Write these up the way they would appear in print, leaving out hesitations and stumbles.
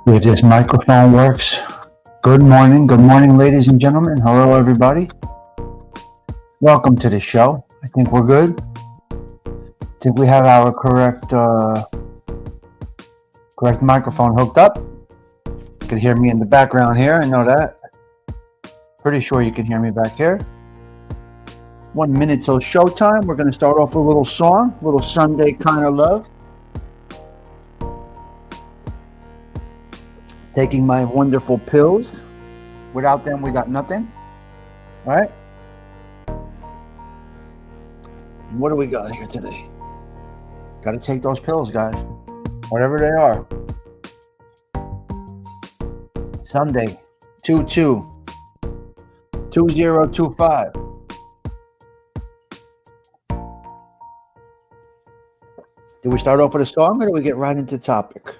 If this microphone works. Good morning, ladies and gentlemen. Hello, everybody. Welcome to the show. I think we're good. I think we have our correct microphone hooked up. You can hear me in the background here. I know that. Pretty sure you can hear me back here. 1 minute till showtime. We're going to start off with a little song, a little Sunday kind of love. Taking my wonderful pills. Without them, we got nothing. All right? What do we got here today? Got to take those pills, guys. Whatever they are. Sunday, 22-2025. Do we start off with a song or do we get right into topic?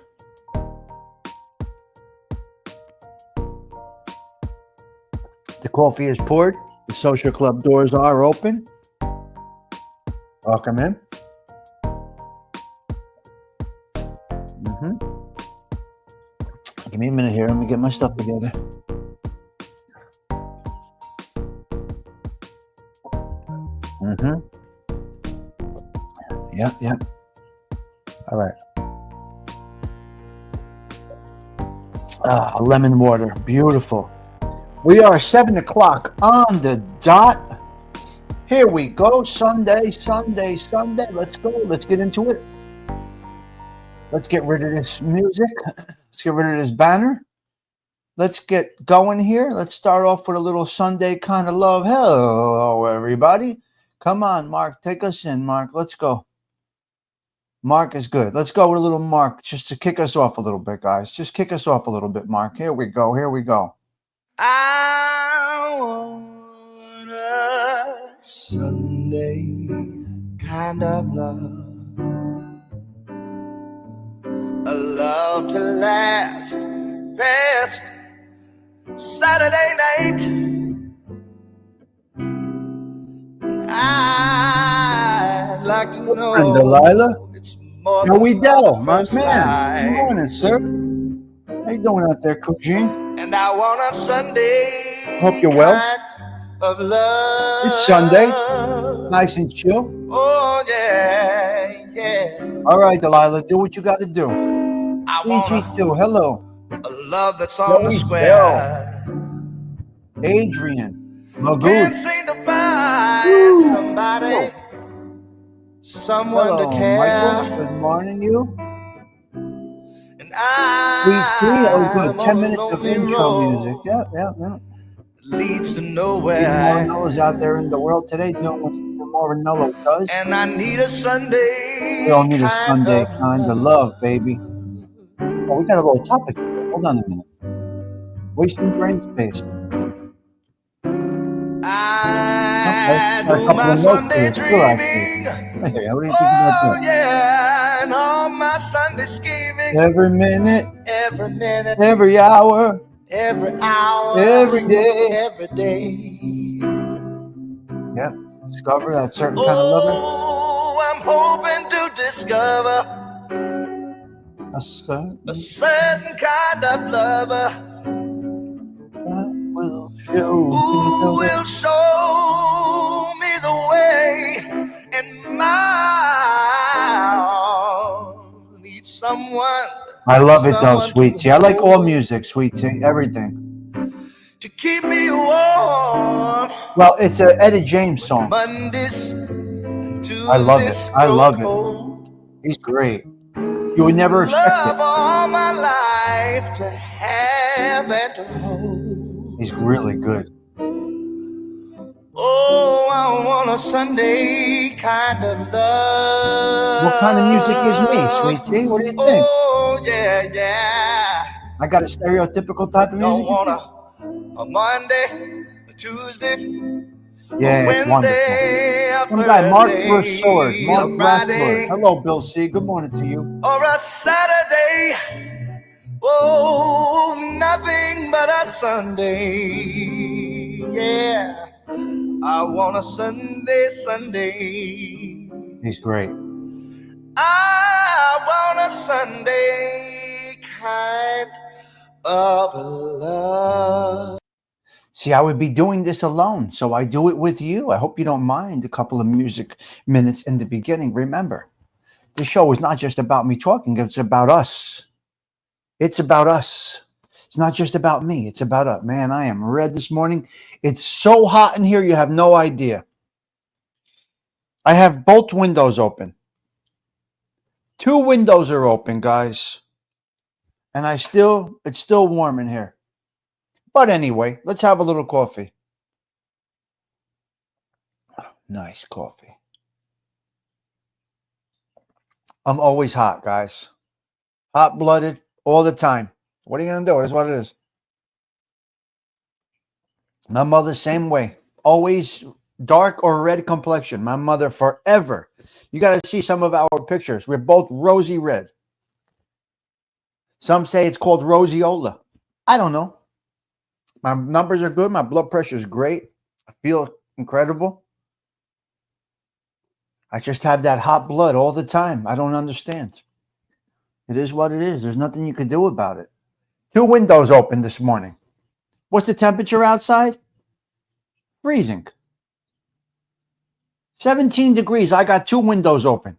The coffee is poured. The social club doors are open. Welcome in. Give me a minute here. Let me get my stuff together. Yep. All right. Lemon water. Beautiful. We are 7 o'clock on the dot. Here we go. Sunday. Let's go. Let's get into it. Let's get rid of this music. Let's get rid of this banner. Let's get going here. Let's start off with a little Sunday kind of love. Hello, everybody. Come on, Mark. Take us in, Mark. Let's go. Mark is good. Let's go with a little Mark just to kick us off a little bit, guys. Just kick us off a little bit, Mark. Here we go. I want a Sunday kind of love, a love to last past Saturday night. I'd like to know, and Delilah, it's more Joey Dell, my first man. sight. Good morning, sir. How you doing out there, Coogene? And I want a Sunday Hope you're well. kind of love. It's Sunday. Nice and chill. Oh, yeah. All right, Delilah, do what you got to do. I want EG2, hello. a love that's on the Joey square. Adrian, Can't Magoo. seem to find somebody, someone Hello, to care. Michael. Good morning, you. And Sweet tea. Oh, I'm good. 10 on a minutes of lonely intro road music. Yeah. leads to Even nowhere. Marinello's out there in the world today doing what Marinello does. And I need a Sunday. We all need a Sunday kind of love, baby. Oh, we got a little topic here. Hold on a minute. Wasting brain space. I Got a do couple my of notes Sunday here. Still out dreaming. here. Hey, what do you think about Oh, that? yeah, and all my Sunday scheming. Every minute, Every every hour, every hour, every day. every day. Yep. Discover that certain kind of lover. Oh, I'm hoping to discover A certain a certain kind of lover that will show who me the way. will show me the way. And my heart needs someone. I love it though, someone Sweet to Tea. I like all hold, music, Sweet Tea. Everything. to keep me warm. Well, it's a Etta James song. Mondays and Tuesdays I love it. I love it. cold. He's great. You would never expect Love it. all my life to have and to hold. He's really good. Oh, I want a Sunday kind of love. What kind of music is me, Sweet Tea? What do you think? Oh, yeah. I got a stereotypical type of Don't music? want a Monday, a Tuesday, Yeah, a it's wonderful. Wednesday, a Some guy, Mark Thursday, Sword. a Mark Friday, Sword. Hello, Bill C. Good morning to you. or a Saturday. Oh, nothing but a Sunday. Yeah, I want a Sunday. He's great. I want a Sunday kind of love. See, I would be doing this alone, so I do it with you. I hope you don't mind a couple of music minutes in the beginning. Remember, the show is not just about me talking, it's about us. It's about us. It's not just about me, it's about us. Man, I am red this morning. It's so hot in here, you have no idea. I have both windows open. 2 windows are open, guys. And it's still warm in here. But anyway, let's have a little coffee. Nice coffee. I'm always hot, guys. Hot-blooded all the time. What are you going to do? That's what it is. My mother, same way. Always dark or red complexion. My mother forever. You got to see some of our pictures. We're both rosy red. Some say it's called roseola. I don't know. My numbers are good. My blood pressure is great. I feel incredible. I just have that hot blood all the time. I don't understand. It is what it is. There's nothing you can do about it. 2 windows open this morning. What's the temperature outside? Freezing. 17 degrees. I got 2 windows open.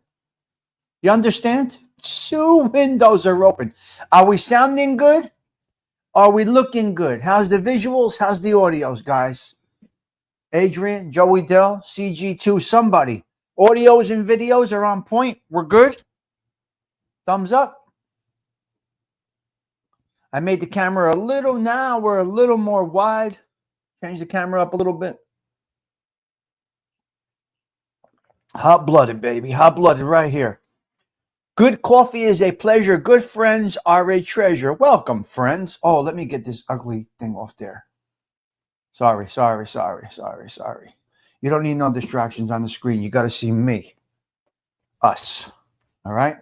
You understand? 2 windows are open. Are we sounding good? Are we looking good? How's the visuals? How's the audios, guys? Adrian, Joey Dell, CG2, somebody. Audios and videos are on point. We're good? Thumbs up. I made the camera a little, now we're a little more wide. Change the camera up a little bit. Hot-blooded, baby. Hot-blooded right here. Good coffee is a pleasure. Good friends are a treasure. Welcome, friends. Oh, let me get this ugly thing off there. Sorry. You don't need no distractions on the screen. You got to see me. Us. All right?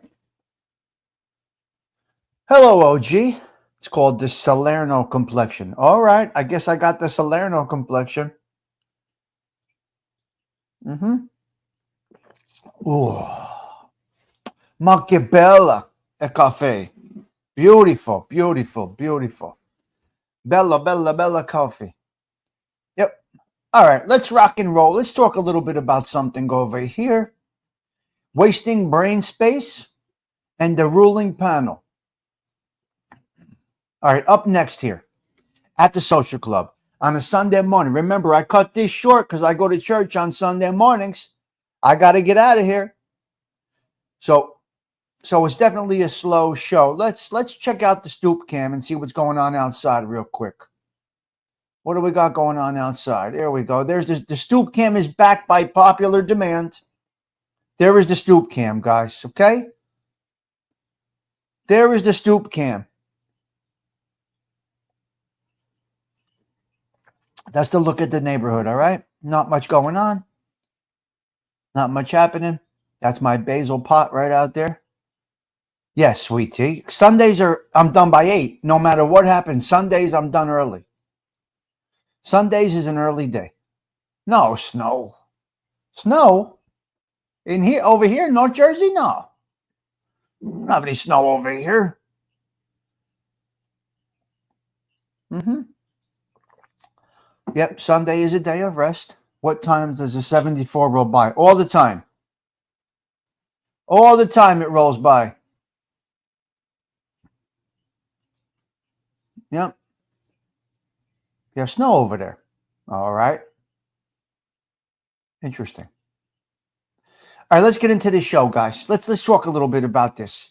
Hello, OG. It's called the Salerno complexion. All right. I guess I got the Salerno complexion. Ooh. Ma che bella è Kawfee. Beautiful. Bella Kawfee. Yep. All right, let's rock and roll. Let's talk a little bit about something over here. Wasting brain space and the ruling panel. All right, up next here at the social club on a Sunday morning. Remember, I cut this short because I go to church on Sunday mornings. I got to get out of here. So it's definitely a slow show. Let's check out the stoop cam and see what's going on outside real quick. What do we got going on outside? There we go. There's the stoop cam is back by popular demand. There is the stoop cam, guys. Okay? There is the stoop cam. That's the look at the neighborhood, all right? Not much going on. Not much happening. That's my basil pot right out there. Yes, sweet tea. Sundays I'm done by 8. No matter what happens, Sundays I'm done early. Sundays is an early day. No, snow. Snow? In here, over here in North Jersey? No. Don't have any snow over here. Yep, Sunday is a day of rest. What time does the 74 roll by? All the time. All the time it rolls by. Yep. You have snow over there. All right. Interesting. All right, let's get into the show, guys. Let's talk a little bit about this.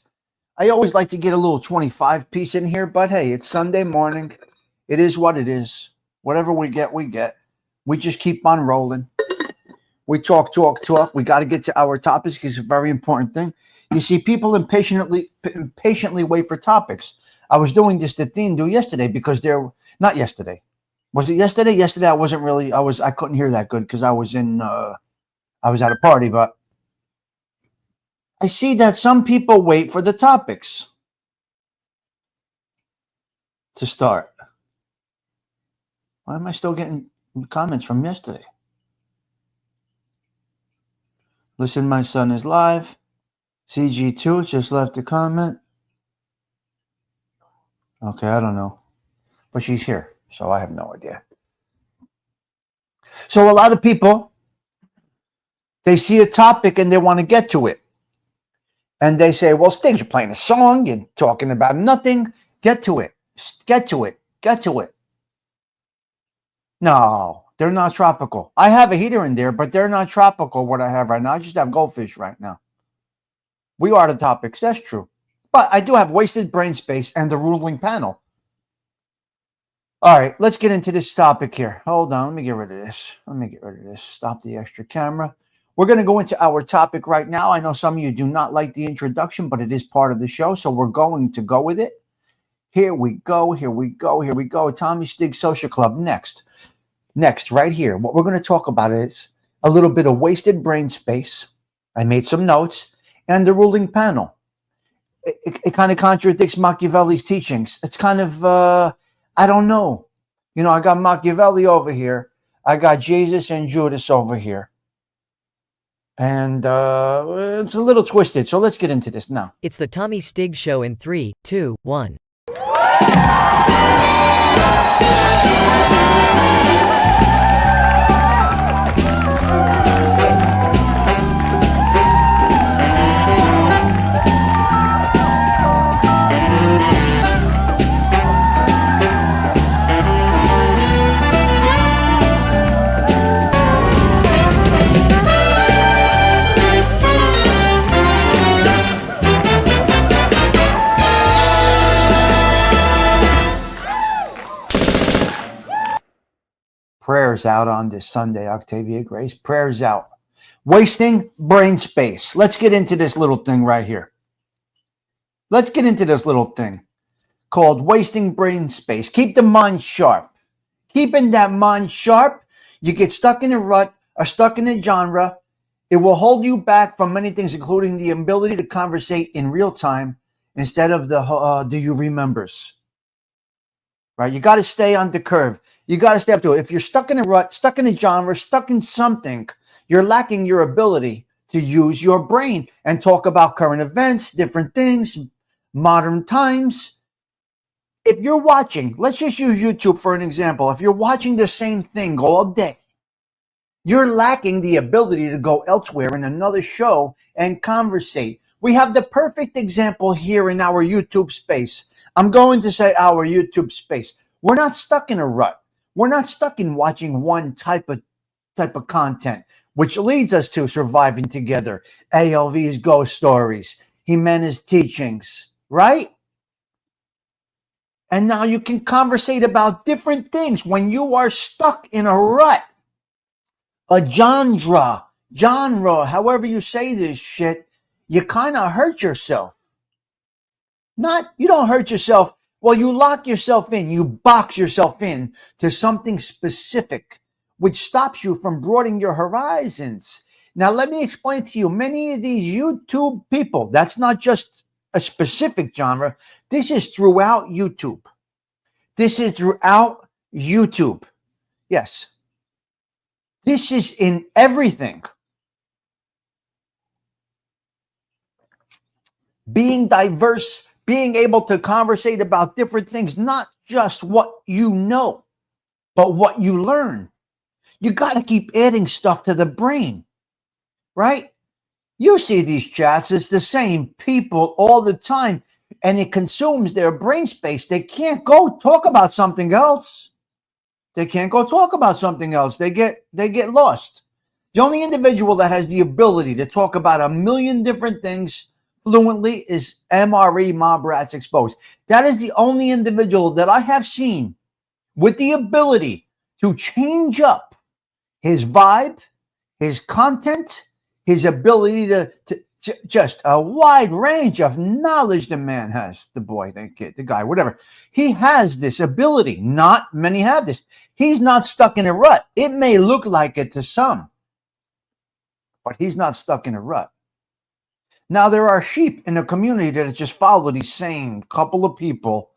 I always like to get a little 25 piece in here, but hey, it's Sunday morning. It is what it is. Whatever we get, we get. We just keep on rolling. We talk. We got to get to our topics because it's a very important thing. You see, people impatiently wait for topics. I was doing this to Dean do yesterday because not yesterday. Was it yesterday? Yesterday I couldn't hear that good because I was at a party, but I see that some people wait for the topics to start. Why am I still getting comments from yesterday? Listen, my son is live. CG2 just left a comment. Okay, I don't know. but she's here, so I have no idea. So a lot of people, they see a topic and they want to get to it. And they say, well, Stigs, you're playing a song, you're talking about nothing. Get to it. Get to it. Get to it. No, they're not tropical. I have a heater in there, but they're not tropical, what I have right now. I just have goldfish right now. We are the topics, that's true. But I do have wasted brain space and the ruling panel. All right, let's get into this topic here. Hold on, let me get rid of this. Stop the extra camera. We're going to go into our topic right now. I know some of you do not like the introduction, but it is part of the show, so we're going to go with it. Here we go. Tommy Stigs Social Club. Next, right here. What we're going to talk about is a little bit of wasted brain space. I made some notes. And the ruling panel. It kind of contradicts Machiavelli's teachings. It's kind of, I don't know. You know, I got Machiavelli over here. I got Jesus and Judas over here. And it's a little twisted. So let's get into this now. It's the Tommy Stigs Show in 3, 2, 1. Prayers out on this Sunday, Octavia Grace. Prayers out. Wasting brain space. Let's get into this little thing right here. Let's get into this little thing called wasting brain space. Keep the mind sharp. Keeping that mind sharp, you get stuck in a rut or stuck in a genre. It will hold you back from many things, including the ability to conversate in real time instead of the do you remembers. Right? You got to stay on the curve. You got to stay up to it. If you're stuck in a rut, stuck in a genre, stuck in something, you're lacking your ability to use your brain and talk about current events, different things, modern times. If you're watching, let's just use YouTube for an example. If you're watching the same thing all day, you're lacking the ability to go elsewhere in another show and conversate. We have the perfect example here in our YouTube space. I'm going to say our YouTube space. We're not stuck in a rut. We're not stuck in watching one type of content, which leads us to surviving together. ALV's ghost stories, Jimenez teachings, right? And now you can conversate about different things when you are stuck in a rut, a genre, however you say this shit, you kind of hurt yourself. You don't hurt yourself. Well, you lock yourself in, you box yourself in to something specific, which stops you from broadening your horizons. Now, let me explain to you, many of these YouTube people, that's not just a specific genre. This is throughout YouTube. Yes. This is in everything. Being diverse, being able to conversate about different things, not just what you know, but what you learn. You got to keep adding stuff to the brain, right? You see these chats, it's the same people all the time, and it consumes their brain space. They can't go talk about something else. They get lost. The only individual that has the ability to talk about a million different things fluently is MRE, Mob Rats Exposed. That is the only individual that I have seen with the ability to change up his vibe, his content, his ability to just a wide range of knowledge the man has, the boy, the kid, the guy, whatever. He has this ability. Not many have this. He's not stuck in a rut. It may look like it to some, but he's not stuck in a rut. Now, there are sheep in the community that just follow these same couple of people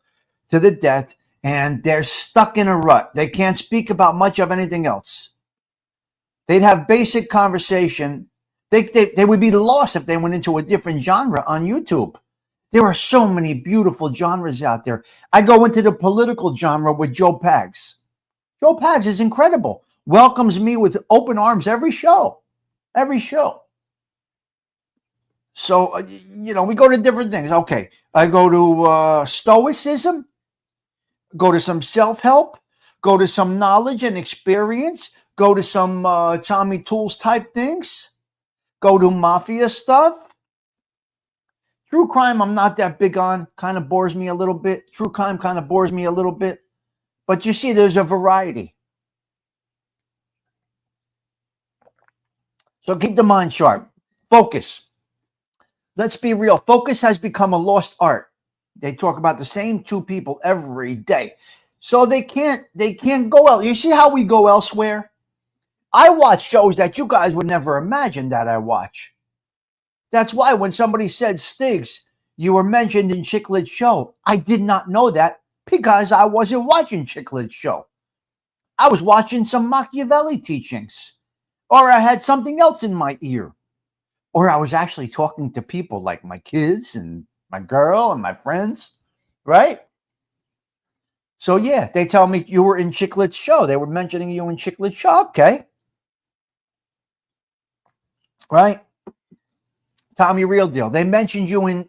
to the death, and they're stuck in a rut. They can't speak about much of anything else. They'd have basic conversation. They would be lost if they went into a different genre on YouTube. There are so many beautiful genres out there. I go into the political genre with Joe Pags. Joe Pags is incredible. Welcomes me with open arms every show. Every show. So, we go to different things. Okay. I go to Stoicism, go to some self-help, go to some knowledge and experience, go to some Tommy Tools type things, go to mafia stuff. True crime, I'm not that big on. Kind of bores me a little bit. True crime kind of bores me a little bit. But you see, there's a variety. So keep the mind sharp. Focus. Let's be real. Focus has become a lost art. They talk about the same two people every day. So they can't go out. You see how we go elsewhere? I watch shows that you guys would never imagine that I watch. That's why when somebody said, Stigs, you were mentioned in Chiclet's show, I did not know that because I wasn't watching Chiclet's show. I was watching some Machiavelli teachings, or I had something else in my ear, or I was actually talking to people like my kids and my girl and my friends, right? So yeah, they tell me you were in Chiclet's show. They were mentioning you in Chiclet's show. Okay. Right? Tommy Real Deal. They mentioned you in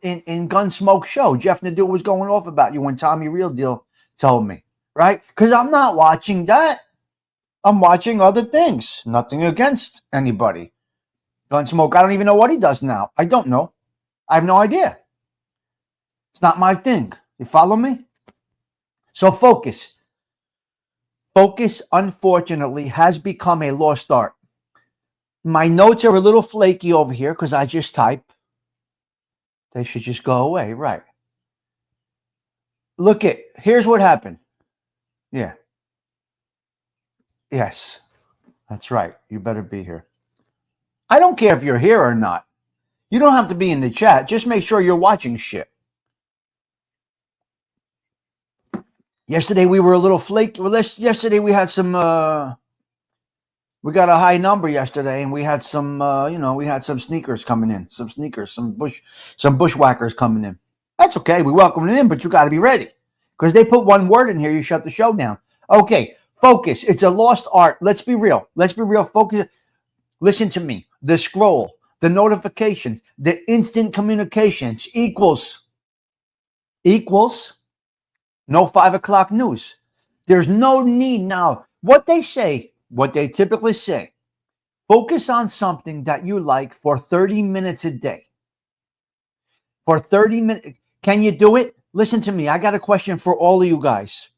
Gunsmoke show. Jeff Nadeau was going off about you when Tommy Real Deal told me, right? Because I'm not watching that. I'm watching other things. Nothing against anybody. Gunsmoke, I don't even know what he does now. I don't know. I have no idea. It's not my thing. You follow me? So focus. Focus, unfortunately, has become a lost art. My notes are a little flaky over here because I just type. They should just go away, right? Look here's what happened. Yeah. Yes, that's right. You better be here. I don't care if you're here or not. You don't have to be in the chat. Just make sure you're watching shit. Yesterday we were a little flaky. Well, yesterday we had some we got a high number yesterday, and we had some we had some sneakers coming in. Some sneakers, some bushwhackers coming in. That's okay. We welcome them in, but you got to be ready. Because they put one word in here, you shut the show down. Okay, focus. It's a lost art. Let's be real. Let's be real. Focus. Listen to me. The scroll, the notifications, the instant communications equals no 5 o'clock news. There's no need now. What they typically say, focus on something that you like for 30 minutes a day. For 30 minutes. Can you do it? Listen to me. I got a question for all of you guys.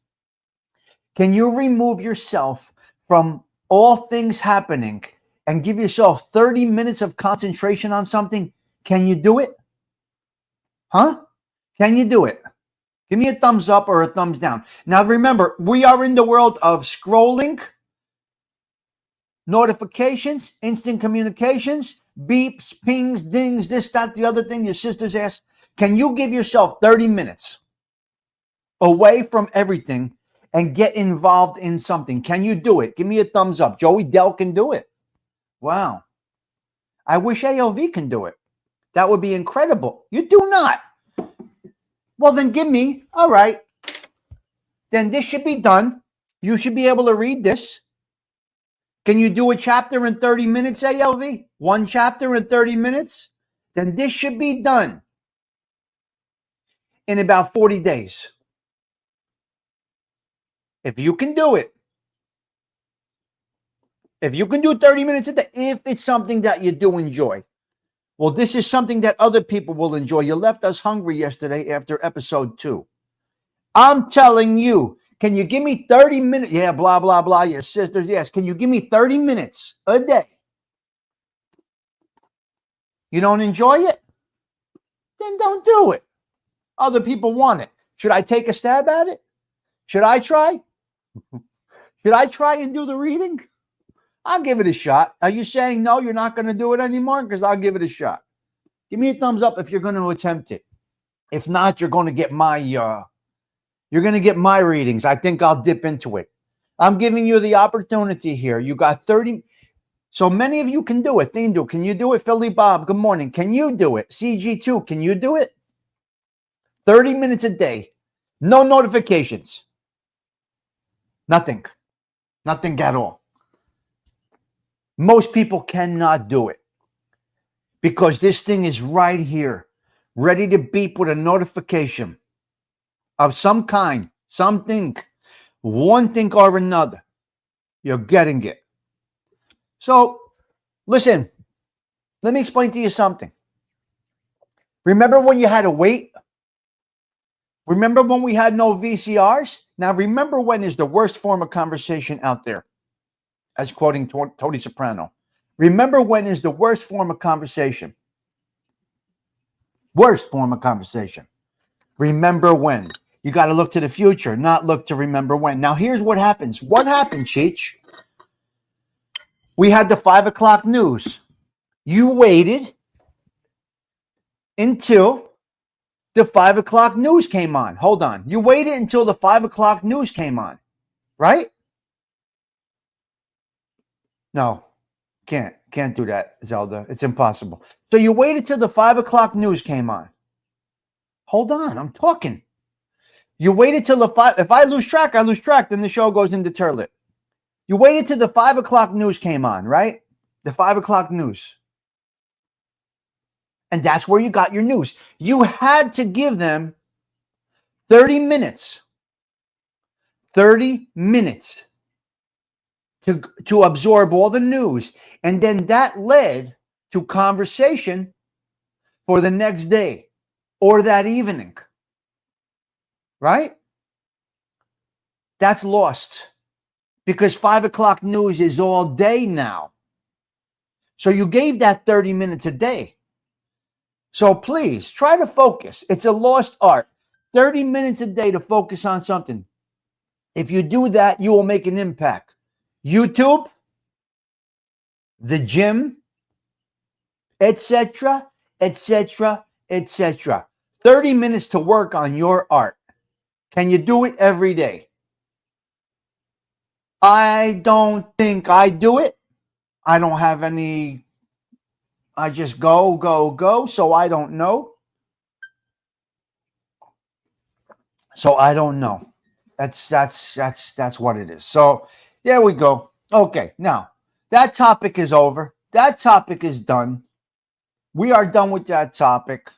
Can you remove yourself from all things happening and give yourself 30 minutes of concentration on something? Can you do it? Huh? Can you do it? Give me a thumbs up or a thumbs down. Now remember, we are in the world of scrolling, notifications, instant communications, beeps, pings, dings, this, that, the other thing, your sister's ass. Can you give yourself 30 minutes away from everything and get involved in something? Can you do it? Give me a thumbs up. Joey Dell can do it. Wow. I wish ALV can do it. That would be incredible. You do not. Well, then give me. All right. Then this should be done. You should be able to read this. Can you do a chapter in 30 minutes, ALV? One chapter in 30 minutes? Then this should be done in about 40 days. If you can do it. If you can do 30 minutes a day, if it's something that you do enjoy. Well, this is something that other people will enjoy. You left us hungry yesterday after episode 2. I'm telling you, can you give me 30 minutes? Yeah, blah, blah, blah. Your sisters, yes. Can you give me 30 minutes a day? You don't enjoy it? Then don't do it. Other people want it. Should I take a stab at it? Should I try? Should I try and do the reading? I'll give it a shot. Are you saying no, you're not going to do it anymore? Because I'll give it a shot. Give me a thumbs up if you're going to attempt it. If not, you're going to get my readings. I think I'll dip into it. I'm giving you the opportunity here. You got 30. So many of you can do it. Can you do it? Philly Bob, good morning. Can you do it? CG2, can you do it? 30 minutes a day. No notifications. Nothing. Nothing at all. Most people cannot do it because this thing is right here, ready to beep with a notification of some kind, something, one thing or another. You're getting it. So, listen, let me explain to you something. Remember when you had to wait? Remember when we had no VCRs? Now, remember when is the worst form of conversation out there? As quoting Tony Soprano. Remember when is the worst form of conversation? Worst form of conversation. Remember when. You got to look to the future, not look to remember when. Now, here's what happens. What happened, Cheech? We had the 5 o'clock news. You waited until the 5 o'clock news came on. Hold on. You waited until the 5 o'clock news came on, right? No, can't do that, Zelda. It's impossible. So you waited till the 5 o'clock news came on. Hold on, I'm talking. You waited till the 5. If I lose track, I lose track. Then the show goes into turlet. You waited till the 5 o'clock news came on, right? The 5 o'clock news. And that's where you got your news. You had to give them 30 minutes. 30 minutes to absorb all the news. And then that led to conversation for the next day or that evening. Right? That's lost. Because 5 o'clock news is all day now. So you gave that 30 minutes a day. So please try to focus. It's a lost art. 30 minutes a day to focus on something. If you do that, you will make an impact. YouTube, the gym, etc., etc., etc. 30 minutes to work on your art. Can you do it every day? I don't think I do it. I don't have any. I just go. So I don't know. So I don't know. That's what it is. So there we go. Okay, now that topic is over. That topic is done. We are done with that topic.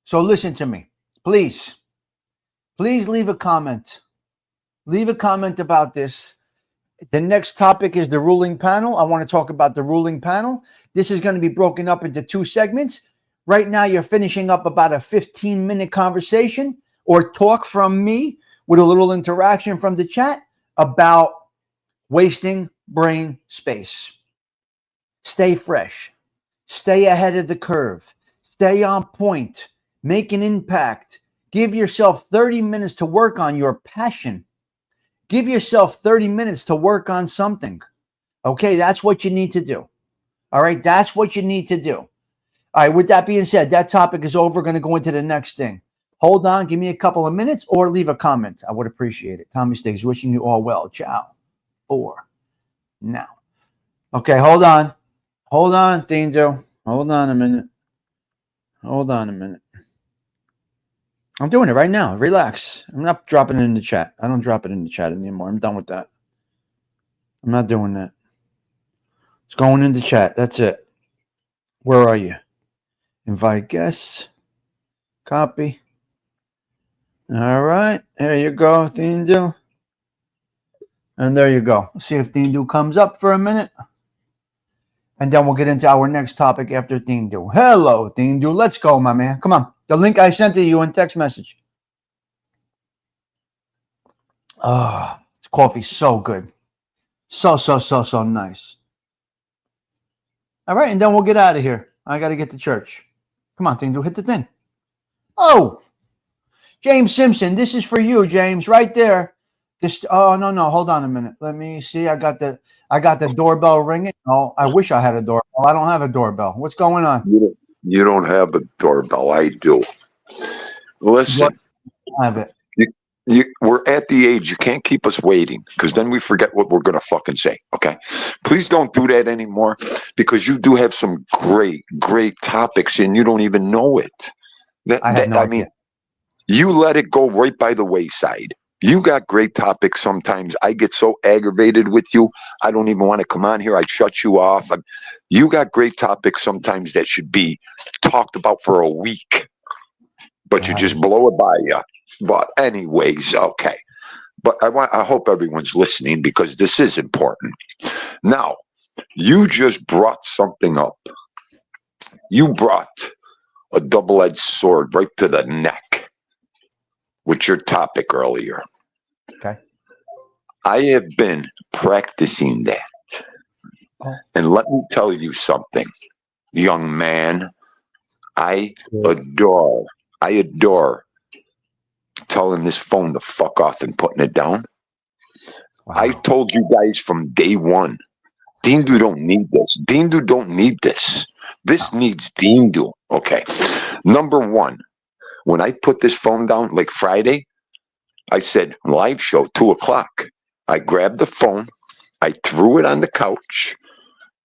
So listen to me, please. Please leave a comment. Leave a comment about this. The next topic is the ruling panel. I want to talk about the ruling panel. This is going to be broken up into 2 segments. Right now, you're finishing up about a 15-minute conversation or talk from me with a little interaction from the chat about wasting brain space. Stay fresh. Stay ahead of the curve. Stay on point. Make an impact. Give yourself 30 minutes to work on your passion. Give yourself 30 minutes to work on something. Okay, that's what you need to do. All right, that's what you need to do. All right, with that being said, that topic is over. We're going to go into the next thing. Hold on, give me a couple of minutes or leave a comment. I would appreciate it. Tommy Stigs, wishing you all well. Ciao. For now. Okay, hold on. Hold on, Tinjo. Hold on a minute. Hold on a minute. I'm doing it right now. Relax. I'm not dropping it in the chat. I don't drop it in the chat anymore. I'm done with that. I'm not doing that. It's going in the chat. That's it. Where are you? Invite guests. Copy. All right. There you go, Tindu. And there you go. Let's see if Tindu comes up for a minute. And then we'll get into our next topic after Tindu. Hello, Tindu. Let's go, my man. Come on. The link I sent to you in text message. Ah, this coffee's so good. So nice. All right, and then we'll get out of here. I got to get to church. Come on, Tindu, hit the thing. Oh, James Simpson, this is for you, James, right there. Oh, no, hold on a minute. Let me see. I got the doorbell ringing. Oh, I wish I had a doorbell. I don't have a doorbell. What's going on? You don't have a doorbell. I do. Listen, I have it. We're at the age you can't keep us waiting because then we forget what we're going to fucking say. Okay, please don't do that anymore because you do have some great topics and you don't even know it. I mean, You let it go right by the wayside. You got great topics sometimes. I get so aggravated with you. I don't even want to come on here. I shut you off. You got great topics sometimes that should be talked about for a week, but you just blow it by you. But anyways, okay. But I hope everyone's listening because this is important. Now, you just brought something up. You brought a double-edged sword right to the neck with your topic earlier. Okay. I have been practicing that. Oh. And let me tell you something, young man. I adore telling this phone to fuck off and putting it down. Wow. I told you guys from day one, Dindu don't need this. Dindu don't need this. This needs Dindu. Okay. Number one, when I put this phone down, like Friday, I said, live show, 2:00. I grabbed the phone, I threw it on the couch,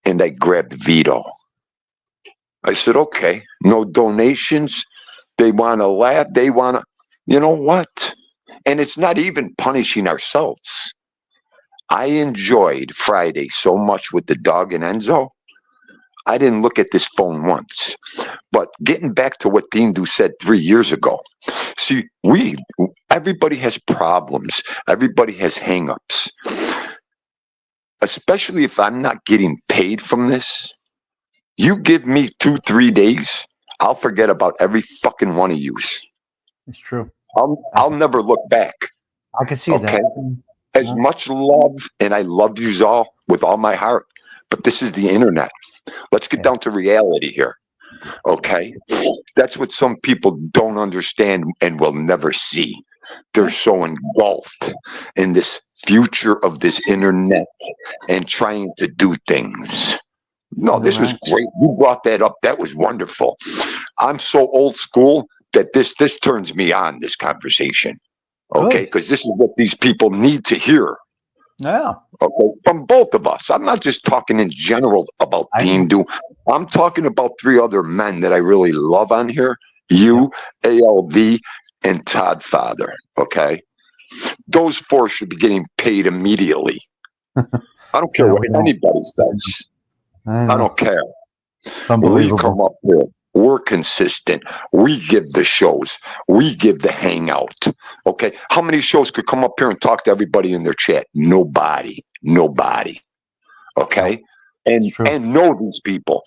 and I grabbed Vito. I said, okay, no donations. They want to laugh. They want to, you know what? And it's not even punishing ourselves. I enjoyed Friday so much with the dog and Enzo. I didn't look at this phone once. But getting back to what Dindu said 3 years ago, see, everybody has problems. Everybody has hangups. Especially if I'm not getting paid from this. You give me 2-3 days, I'll forget about every fucking one of yous. It's true. I'll never look back. I can see that. As much love, and I love yous all with all my heart, but this is the internet. Let's get down to reality here. Okay? That's what some people don't understand and will never see. They're so engulfed in this future of this internet and trying to do things. No, this was great. You brought that up. That was wonderful. I'm so old school that this turns me on, this conversation. Okay? Because this is what these people need to hear. Yeah. Okay, from both of us. I'm not just talking in general about Dindu. I'm talking about 3 other men that I really love on here. You, ALV, and Todd Father. Okay? Those 4 should be getting paid immediately. I don't care what anybody says. I don't care. We come up here. We're consistent. We give the shows. We give the hangout. Okay. How many shows could come up here and talk to everybody in their chat? Nobody. Okay. And know these people.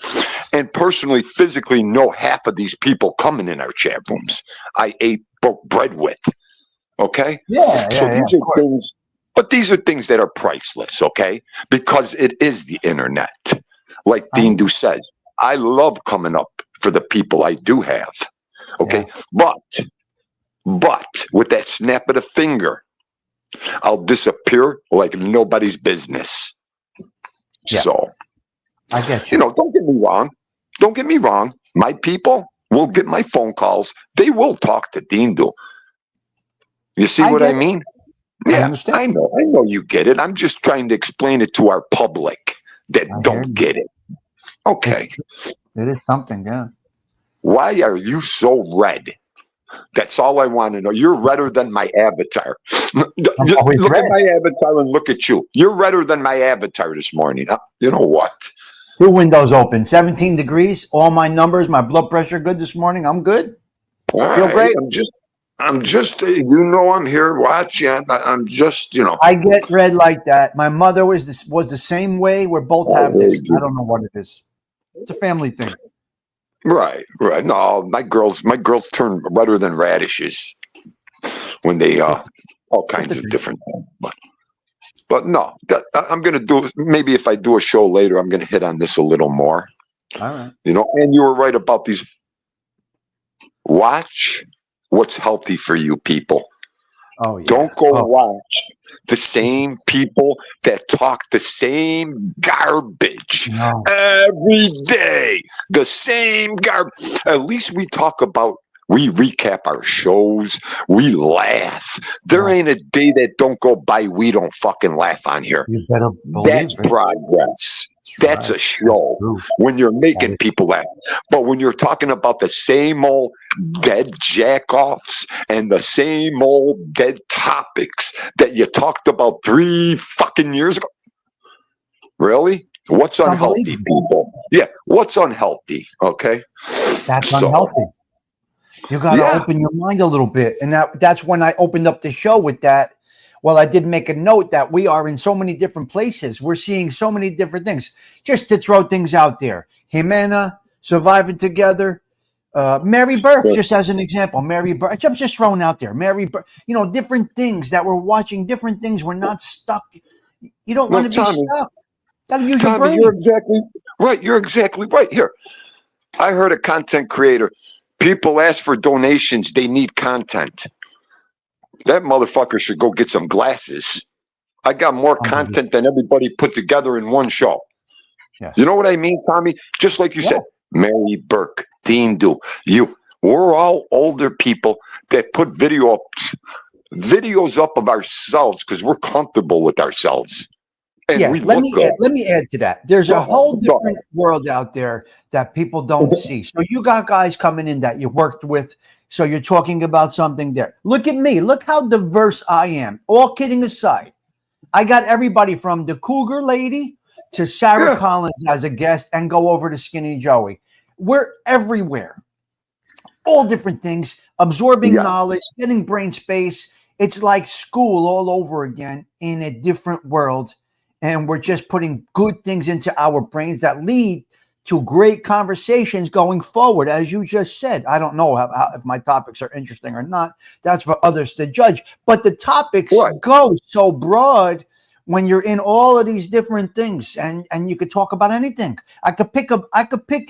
And personally, physically know half of these people coming in our chat rooms. I broke bread with. Okay. So these are things, but these are things that are priceless. Okay. Because it is the internet. Like Dindu says, I love coming up for the people I do have. Okay. But with that snap of the finger, I'll disappear like nobody's business. So I get you. Don't get me wrong. Don't get me wrong. My people will get my phone calls. They will talk to Dindu. You see what I mean? Yeah, I know you get it. I'm just trying to explain it to our public that don't get it. Okay. It is something, yeah. Why are you so red? That's all I want to know. You're redder than my avatar. Look at my avatar and look at you. You're redder than my avatar this morning. You know what? 2 windows open, 17 degrees. All my numbers, my blood pressure good this morning. I'm good. Feel great. I'm just, I'm here watching. I'm just, I get red like that. My mother was the same way. We're both have this. I don't know what it is. It's a family thing. Right. No, my girls turn redder than radishes when they all kinds of different things. But no, I'm gonna do. Maybe if I do a show later, I'm gonna hit on this a little more. All right. And you were right about these. Watch what's healthy for you, people. Oh yeah. Don't go watch the same people that talk the same garbage every day. The same garbage. At least we We recap our shows. We laugh. There ain't a day that don't go by we don't fucking laugh on here. You better That's believe it. progress. That's right. a show when you're making people laugh. But when you're talking about the same old dead jack-offs and the same old dead topics that you talked about 3 fucking years ago, really? What's unhealthy, people? Yeah, what's unhealthy? Okay, That's so unhealthy. You got to yeah, open your mind a little bit. And that's when I opened up the show with that. Well, I did make a note that we are in so many different places. We're seeing so many different things. Just to throw things out there. Jimena, Surviving Together. Mary Burke, just as an example. Mary Burke. I'm just throwing out there. Mary Burke. You know, different things that we're watching, different things. We're not stuck. You don't want to be Tommy, stuck. Got to use your Tommy, brain. you're exactly right. You're exactly right. Here, I heard a content creator. People ask for donations. They need content. That motherfucker should go get some glasses. I got more content than everybody put together in one show. Yes. You know what I mean, Tommy? Just like you said, Mary Burke, Dean Do, you. We're all older people that put videos up of ourselves because we're comfortable with ourselves. And we let look good. me add to that. There's a whole different world out there that people don't see. So you got guys coming in that you worked with. So you're talking about something there. Look at me. Look how diverse I am. All kidding aside, I got everybody from the Cougar Lady to Sarah Collins as a guest and go over to Skinny Joey. We're everywhere. All different things, absorbing knowledge, getting brain space. It's like school all over again in a different world. And we're just putting good things into our brains that lead to great conversations going forward. As you just said, I don't know if my topics are interesting or not. That's for others to judge. But the topics go so broad when you're in all of these different things, and you could talk about anything. I could pick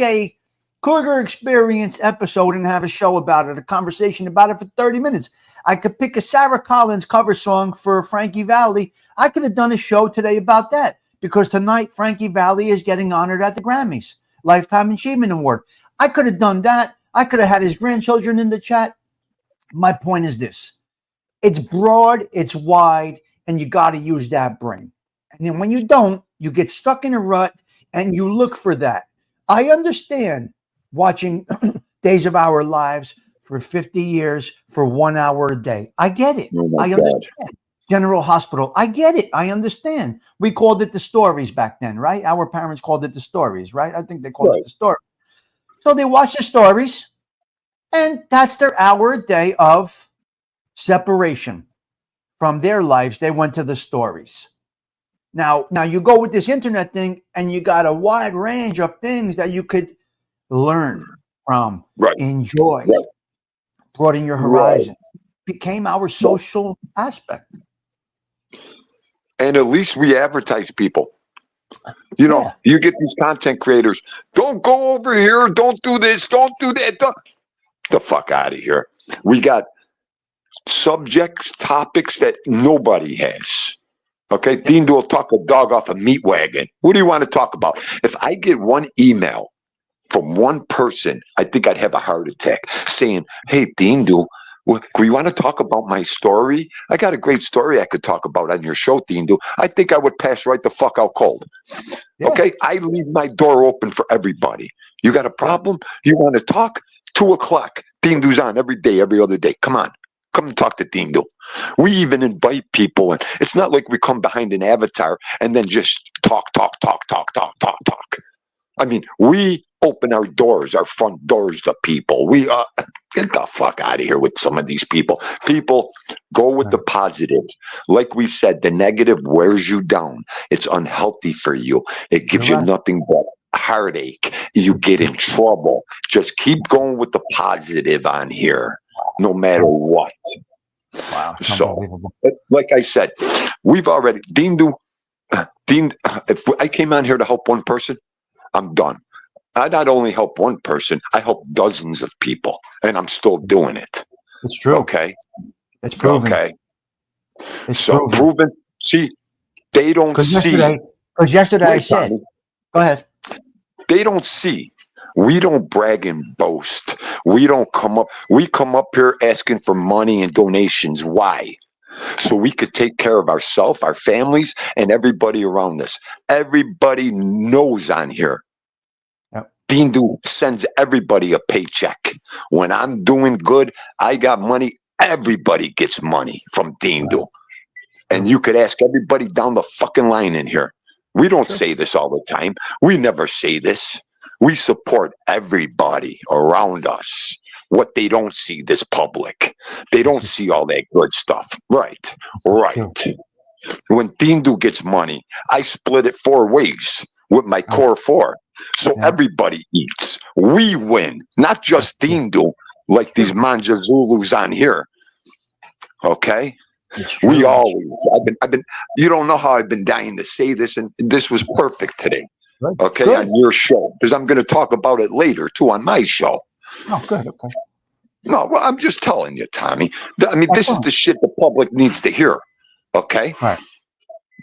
a Cougar Experience episode and have a show about it, a conversation about it for 30 minutes. I could pick a Sarah Collins cover song for Frankie Valli. I could have done a show today about that because tonight Frankie Valli is getting honored at the Grammys, Lifetime Achievement Award. I could have done that. I could have had his grandchildren in the chat. My point is this. It's broad, it's wide, and you got to use that brain. And then when you don't, you get stuck in a rut and you look for that. I understand watching Days of Our Lives for 50 years for 1 hour a day. I get it. I understand. General Hospital. I get it. I understand. We called it the stories back then, right? Our parents called it the stories, right? I think they called it the story. So they watch the stories, and that's their hour a day of separation from their lives. They went to the stories. Now you go with this internet thing, and you got a wide range of things that you could learn from, enjoy, broaden your horizon. Became our social aspect. And at least we advertise people. You know, you get these content creators. Don't go over here. Don't do this. Don't do that. The fuck out of here. We got subjects, topics that nobody has. Okay, Dean will talk a dog off a meat wagon. What do you want to talk about? If I get one email from one person, I think I'd have a heart attack saying, hey, Dean, do you want to talk about my story? I got a great story I could talk about on your show, Dean. I think I would pass right the fuck out cold. Okay, I leave my door open for everybody. You got a problem? You want to talk? 2 o'clock. Dean Do's on every day, every other day. Come on. Come and talk to Dean Do. We even invite people, and it's not like we come behind an avatar and then just talk. I mean, we open our doors, our front doors to people. We get the fuck out of here with some of these people. People, go with the positive. Like we said, the negative wears you down. It's unhealthy for you. It gives you nothing but heartache. You get in trouble. Just keep going with the positive on here, no matter what. Wow. So, like I said, we've already, Dean, if I came on here to help one person, I'm done. I not only help one person, I help dozens of people, and I'm still doing it. It's true. Okay. It's proven. Okay. It's so proven. See, they don't see. Because yesterday I said, go ahead. They don't see We don't brag and boast. We don't come up. We come up here asking for money and donations. Why? So we could take care of ourselves, our families, and everybody around us. Everybody knows on here. Yep. Dindu sends everybody a paycheck. When I'm doing good, I got money. Everybody gets money from Dindu. Right. And you could ask everybody down the fucking line in here. We don't say this all the time. We never say this. We support everybody around us. What they don't see, this public. They don't see all that good stuff. Right. Right. When Dindu gets money, I split it 4 ways with my core 4. So everybody eats. We win. Not just Dindu, like these Manja Zulus on here. Okay? We always. I've been. You don't know how I've been dying to say this, and this was perfect today. Good. Okay, Good. on your show, because I'm going to talk about it later too on my show. Oh, good. Okay. No, well, I'm just telling you, Tommy. I mean, this is the shit the public needs to hear. Okay, right.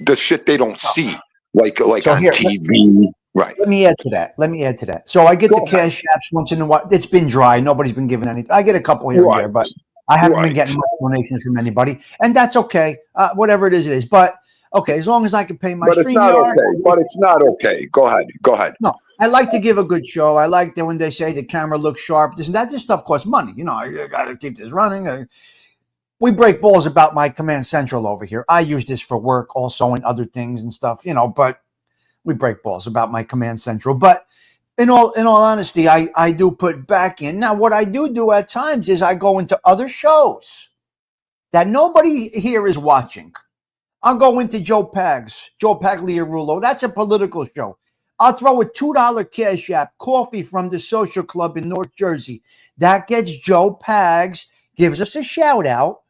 The shit they don't see, like So on here, TV. Right. Let me add to that. So I get the cash apps once in a while. It's been dry. Nobody's been giving anything. I get a couple here and there, but I haven't been getting much donations from anybody, and that's okay. Whatever it is. But okay, as long as I can pay my But it's not okay. But it's not okay. Go ahead. No, I like to give a good show. I like that when they say the camera looks sharp. This and that. This stuff costs money. You know, I got to keep this running. We break balls about my Command Central over here. I use this for work also and other things and stuff, you know, but we break balls about my Command Central. But in all honesty, I do put back in. Now, what I do at times is I go into other shows that nobody here is watching. I'll go into Joe Pagliarulo. That's a political show. I'll throw a $2 cash app, Kawfee from the Social Club in North Jersey. That gets Joe Pags, gives us a shout out.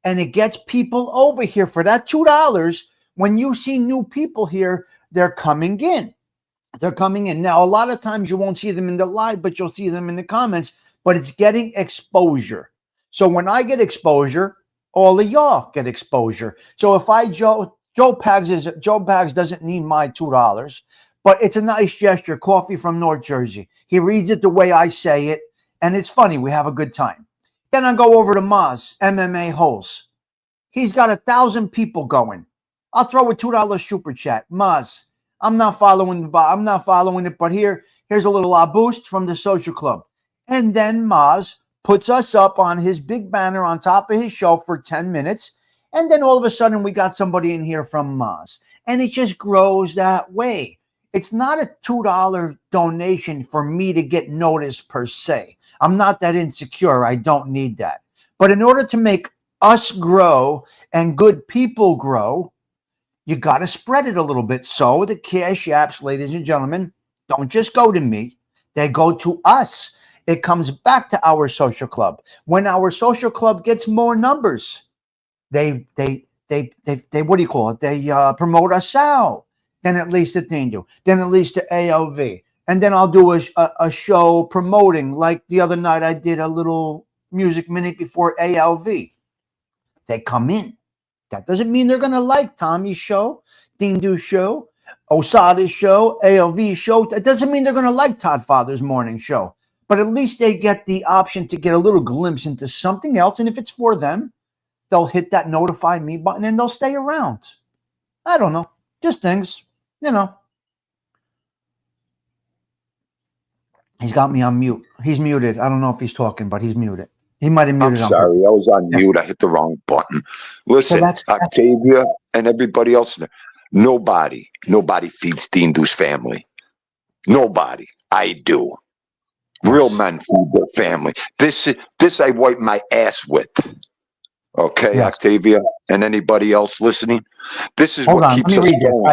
And it gets people over here for that $2. When you see new people here, they're coming in. They're coming in. Now, a lot of times you won't see them in the live, but you'll see them in the comments. But it's getting exposure. So when I get exposure, all of y'all get exposure. So if Joe Pags doesn't need my $2, but it's a nice gesture. Kawfee from North Jersey. He reads it the way I say it, and it's funny. We have a good time. Then I go over to Maz, MMA Holes. He's got 1,000 people going. I'll throw a $2 super chat. Maz, I'm not following it, but here's a little boost from the Social Club. And then Maz puts us up on his big banner on top of his show for 10 minutes. And then all of a sudden we got somebody in here from Maz. And it just grows that way. It's not a $2 donation for me to get noticed per se. I'm not that insecure. I don't need that. But in order to make us grow and good people grow, you got to spread it a little bit. So the cash apps, ladies and gentlemen, don't just go to me. They go to us. It comes back to our social club. When our social club gets more numbers, they what do you call it? They promote us out. Then it leads to Dindu. Then it leads to ALV. And then I'll do a show promoting, like the other night I did a little music minute before ALV. They come in. That doesn't mean they're going to like Tommy's show, Dindu's show, Osada's show, ALV's show. That doesn't mean they're going to like Todd Father's morning show. But at least they get the option to get a little glimpse into something else. And if it's for them, they'll hit that notify me button and they'll stay around. I don't know. Just things, you know. He's got me on mute. He's muted. I don't know if he's talking, but he's muted. He might have muted. I'm sorry. I was on mute. I hit the wrong button. Listen, Octavia and everybody else, nobody feeds Dindu's family. Nobody. I do. Real men feed their family. This I wipe my ass with. Okay, yes. Octavia and anybody else listening. This is what keeps us going.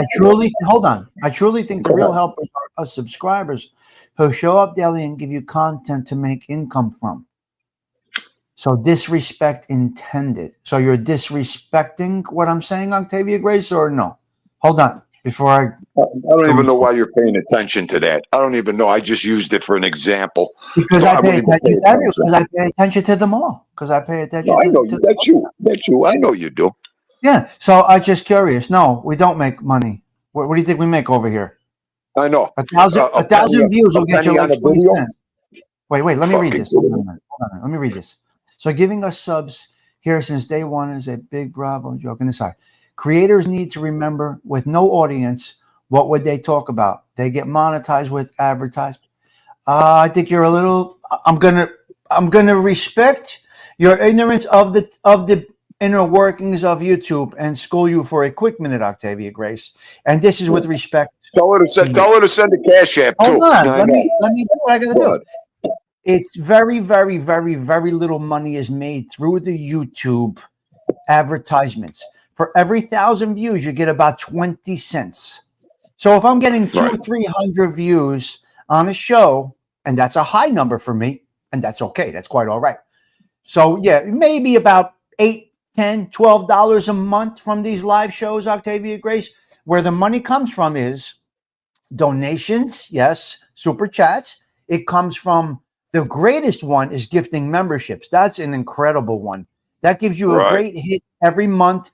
I truly think the real helpers are us subscribers who show up daily and give you content to make income from. So disrespect intended. So you're disrespecting what I'm saying, Octavia Grace, or no? Hold on. Before I don't even know why you're paying attention to that. I don't even know. I just used it for an example. Because I pay attention to everyone. Because I pay attention to them all. Because I pay attention I know you. That's you. I know you do. Yeah. So I'm just curious. No, we don't make money. What do you think we make over here? I know. A thousand views will get you penny on like a 20 video? cents. Wait, let me read Fucking this. Hold on a kidding. minute. Hold on, let me read this. So giving us subs here since day one is a big bravo joke. And aside, creators need to remember with no audience, what would they talk about? They get monetized with advertisement. I think you're a little. I'm gonna respect your ignorance of the inner workings of YouTube and school you for a quick minute, Octavia Grace. And this is with respect Tell her to you. to send a cash app Hold too. on, I know. let me do what I gotta Go do. ahead. It's very, very, very, very little money is made through the YouTube advertisements. For every 1,000 views, you get about 20 cents. So if I'm getting Right. 300 views on a show, and that's a high number for me, and that's okay. That's quite all right. So yeah, maybe about $8, $10, $12 a month from these live shows, Octavia Grace. Where the money comes from is donations, yes, super chats. It comes from the greatest one is gifting memberships. That's an incredible one. That gives you a Right. great hit every month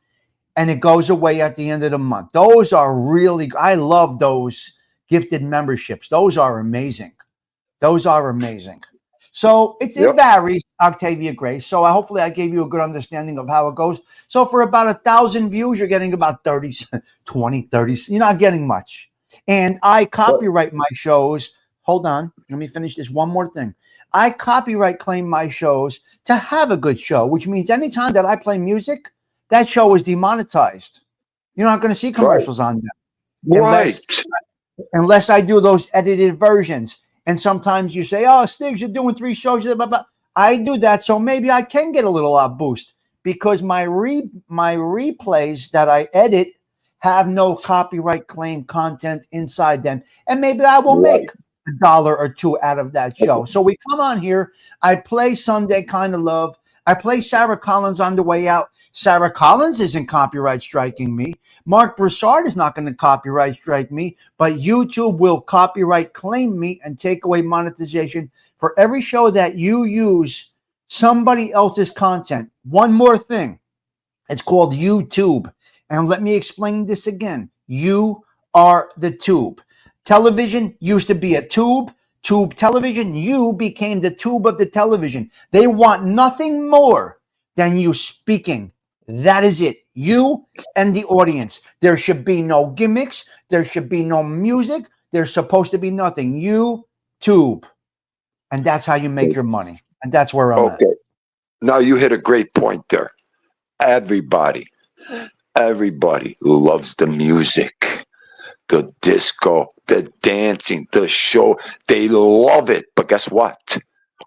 and it goes away at the end of the month. Those are really, I love those gifted memberships. Those are amazing. Those are amazing. So it Yep. varies, Octavia Grace. So hopefully I gave you a good understanding of how it goes. So for about 1,000 views, you're getting about 30, 20, 30. You're not getting much. And I copyright my shows. Hold on. Let me finish this one more thing. I copyright claim my shows to have a good show, which means anytime that I play music, that show is demonetized. You're not going to see commercials on them unless I do those edited versions. And sometimes you say, "Oh, Stigs, you're doing 3 shows." Blah, blah, blah. I do that, so maybe I can get a little boost because my replays that I edit have no copyright claim content inside them, and maybe I will make $1 or 2 out of that show. So we come on here. I play Sunday Kind of Love. I play Sarah Collins on the way out. Sarah Collins isn't copyright striking me. Mark Broussard is not going to copyright strike me, but YouTube will copyright claim me and take away monetization for every show that you use somebody else's content. One more thing. It's called YouTube. And let me explain this again. You are the tube. Television used to be a tube. Tube television, you became the tube of the television. They want nothing more than you speaking. That is it. You and the audience. There should be no gimmicks. There should be no music. There's supposed to be nothing. You tube. And that's how you make your money. And that's where I'm at. Now you hit a great point there. Everybody loves the music, the disco, the dancing, the show. They love it. But guess what?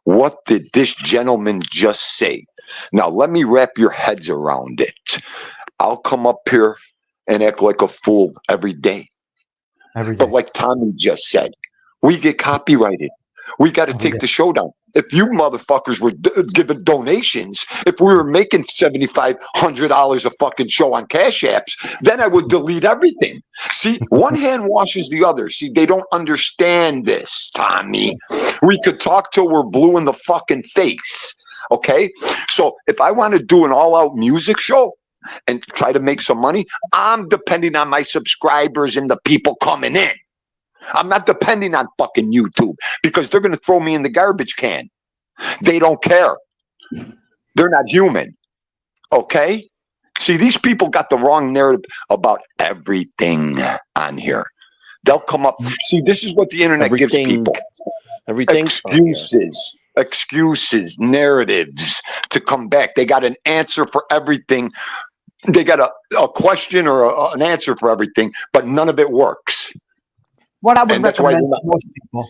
What did this gentleman just say? Now, let me wrap your heads around it. I'll come up here and act like a fool every day. But like Tommy just said, we get copyrighted. We got to take the show down. If you motherfuckers were giving donations, if we were making $7,500 a fucking show on Cash Apps, then I would delete everything. See, one hand washes the other. See, they don't understand this, Tommy. We could talk till we're blue in the fucking face. Okay? So if I want to do an all-out music show and try to make some money, I'm depending on my subscribers and the people coming in. I'm not depending on fucking YouTube because they're going to throw me in the garbage can. They don't care. They're not human. Okay? See, these people got the wrong narrative about everything on here. They'll come up. See, this is what the internet gives people. Everything. Excuses, narratives to come back. They got an answer for everything. They got a question or an answer for everything, but none of it works. What I would recommend to most people.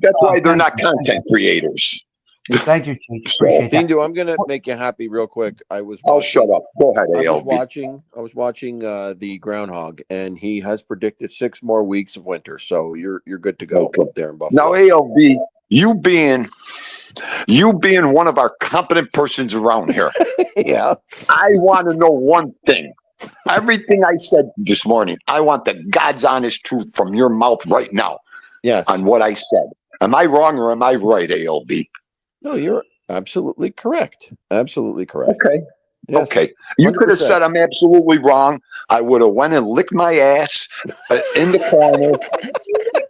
That's why they're not content creators. Thank you, Chief. Appreciate that. Dindu, I'm gonna make you happy real quick. I'll shut up. Go ahead, ALB. I was watching the groundhog, and he has predicted 6 more weeks of winter. So you're good to go up there in Buffalo. Now, ALB, you being one of our competent persons around here. Yeah. I want to know one thing. Everything I said this morning, I want the God's honest truth from your mouth right now. Yes. On what I said. Am I wrong or am I right, ALB? No, you're absolutely correct. Absolutely correct. Okay. Yes, Okay. You could have 100%. said I'm absolutely wrong. I would have went and licked my ass in the corner,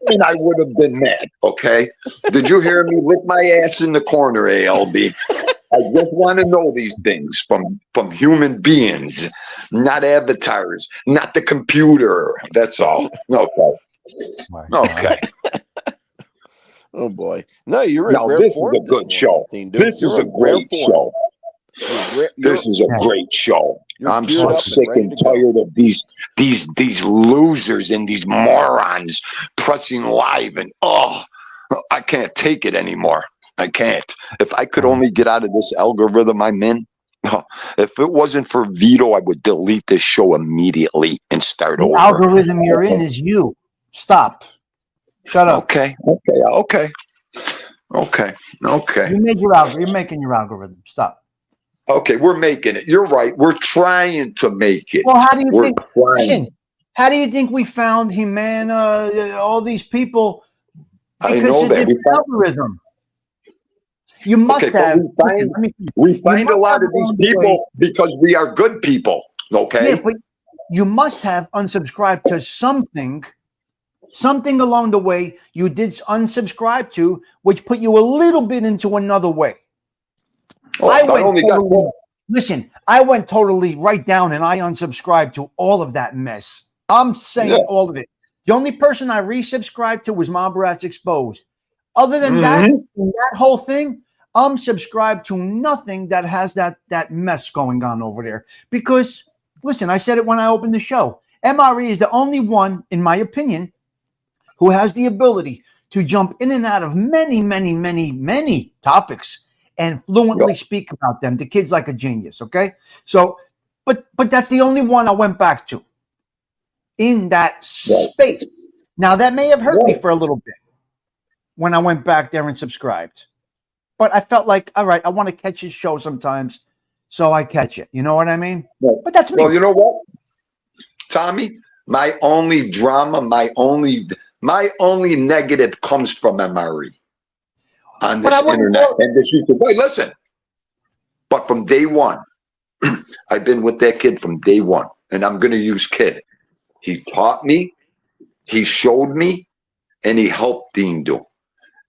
and I would have been mad. Okay. Did you hear me lick my ass in the corner, ALB? I just want to know these things from human beings, not avatars, not the computer. That's all. Okay. My God. Okay. Oh boy. No, you're in Now rare this is form a this good morning, show. Dean Duke. This is You're a in rare great form. show. You're This is a Yeah. great show. I'm geared so up sick ready and to go. tired of these losers and these morons pressing live, and I can't take it anymore. I can't. If I could only get out of this algorithm I'm in, if it wasn't for Vito, I would delete this show immediately and start The over. algorithm you're in is you. Stop. Shut up. Okay. You made your algorithm. You're making your algorithm. Stop. Okay, we're making it. You're right. We're trying to make it. Well, how do you We're think? trying. Listen, how do you think we found Humana? All these people I because know of that. the algorithm. You must Okay, but have. we find Listen, let me finish. we You find a must lot have of these along the way- people because we are good people. Okay. Yeah, but you must have unsubscribed to something. Something along the way you did unsubscribe to, which put you a little bit into another way. Oh, I I went only got totally, listen, I went totally right down and I unsubscribed to all of that mess. I'm saying Yeah. all of it. The only person I resubscribed to was Mom Rats Exposed. Other than that, Mhm. that whole thing, I'm subscribed to nothing that has that mess going on over there. Because, listen, I said it when I opened the show. MRE is the only one, in my opinion, who has the ability to jump in and out of many, many, many, many topics and fluently speak about them. The kid's like a genius, okay? So, but that's the only one I went back to in that space. Now, that may have hurt me for a little bit when I went back there and subscribed. But I felt like, all right, I want to catch his show sometimes, so I catch it. You know what I mean? Well, But that's me. you know what, Tommy? My only drama, my only negative comes from MRE on But I this wouldn't internet call- and this YouTube. Wait, listen. But from day one, I've been with that kid from day one, and I'm going to use kid. He taught me, he showed me, and he helped Dean do.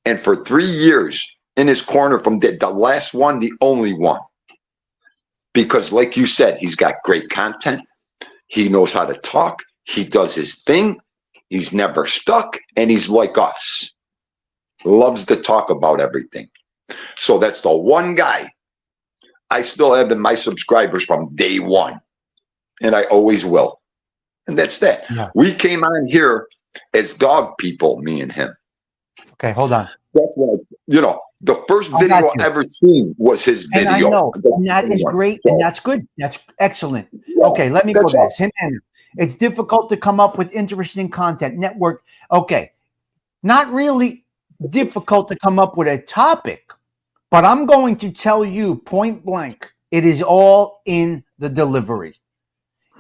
And for 3 years in his corner from the last one, the only one. Because like you said, he's got great content. He knows how to talk. He does his thing. He's never stuck. And he's like us. Loves to talk about everything. So that's the one guy I still have in my subscribers from day one. And I always will. And that's that. Yeah. We came on here as dog people, me and him. Okay, hold on. That's what the first I video got you. I ever seen was his And video. I know, and that is great, and that's good. That's excellent. Okay, let me go to this. It's difficult to come up with interesting content. Network. Okay, not really difficult to come up with a topic, but I'm going to tell you point blank, it is all in the delivery.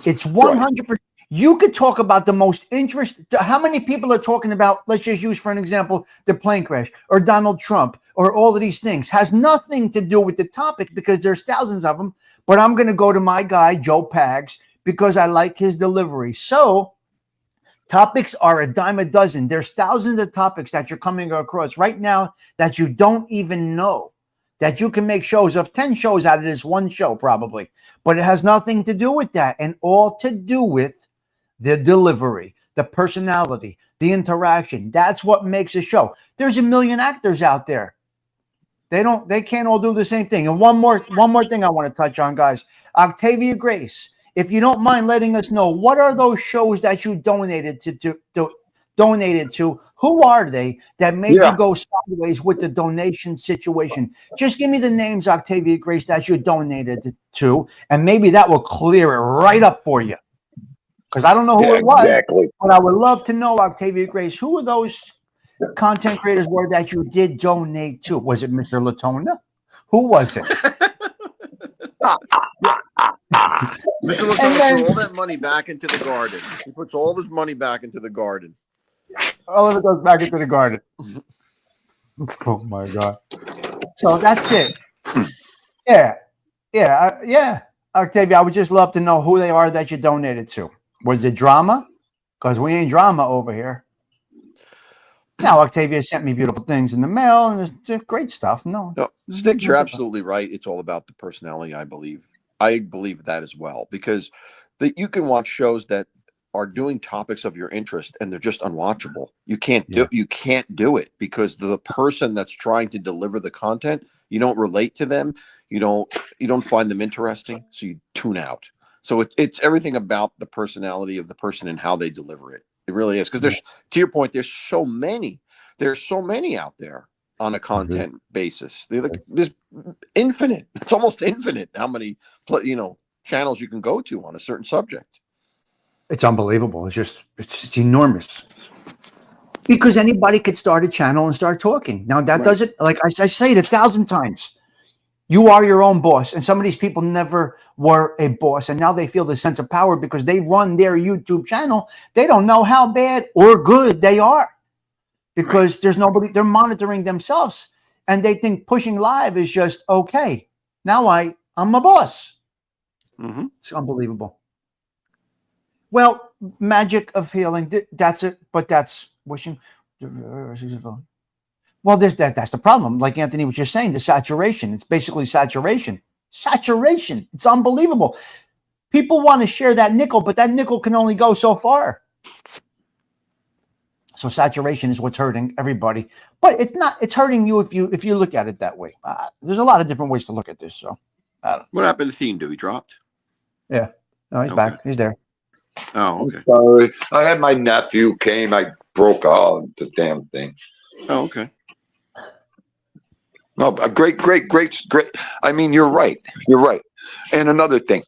It's 100%. You could talk about the most interest. How many people are talking about, let's just use for an example, the plane crash or Donald Trump or all of these things? Has nothing to do with the topic because there's thousands of them. But I'm going to go to my guy, Joe Pags, because I like his delivery. So topics are a dime a dozen. There's thousands of topics that you're coming across right now that you don't even know. That you can make shows of 10 shows out of this one show, probably. But it has nothing to do with that and all to do with the delivery, the personality, the interaction. That's what makes a show. There's a million actors out there. They can't all do the same thing. And one more thing I want to touch on, guys. Octavia Grace, if you don't mind letting us know, what are those shows that you donated to? Who are they that made you go sideways with the donation situation? Just give me the names, Octavia Grace, that you donated to, and maybe that will clear it right up for you. Because I don't know who it was, but I would love to know, Octavia Grace, who are those content creators were that you did donate to? Was it Mr. Latona? Who was it? Mr. Latona put all that money back into the garden. He puts all his money back into the garden. All of it goes back into the garden. Oh my God. So that's it. Yeah. Octavia, I would just love to know who they are that you donated to. Was it drama? Because we ain't drama over here. Now, Octavia sent me beautiful things in the mail, and there's great stuff. No, Stigs, you're absolutely right. It's all about the personality, I believe. I believe that as well, because you can watch shows that are doing topics of your interest and they're just unwatchable. You can't do it because the person that's trying to deliver the content, you don't relate to them, you don't find them interesting, so you tune out. So it's everything about the personality of the person and how they deliver it. It really is, because there's, to your point, there's so many out there on a content basis. There's infinite. It's almost infinite how many channels you can go to on a certain subject. it's unbelievable. It's enormous. Because anybody could start a channel and start talking. Now that doesn't, like I say it 1,000 times. You are your own boss, and some of these people never were a boss, and now they feel the sense of power because they run their YouTube channel. They don't know how bad or good they are because there's nobody. They're monitoring themselves, and they think pushing live is just okay. Now I'm a boss. Mm-hmm. It's unbelievable. Well, magic of healing. That's it, but that's wishing. Well, that's the problem. Like Anthony was just saying, the saturation. It's basically saturation. Saturation. It's unbelievable. People want to share that nickel, but that nickel can only go so far. So saturation is what's hurting everybody. But it's not. It's hurting you if you look at it that way. There's a lot of different ways to look at this. So, I don't know. What happened to Theme? He dropped? Yeah. No, he's back. He's there. Oh, okay. I'm sorry. I had my nephew came. I broke the damn thing. Oh, okay. No, great. I mean, you're right. You're right. And another thing,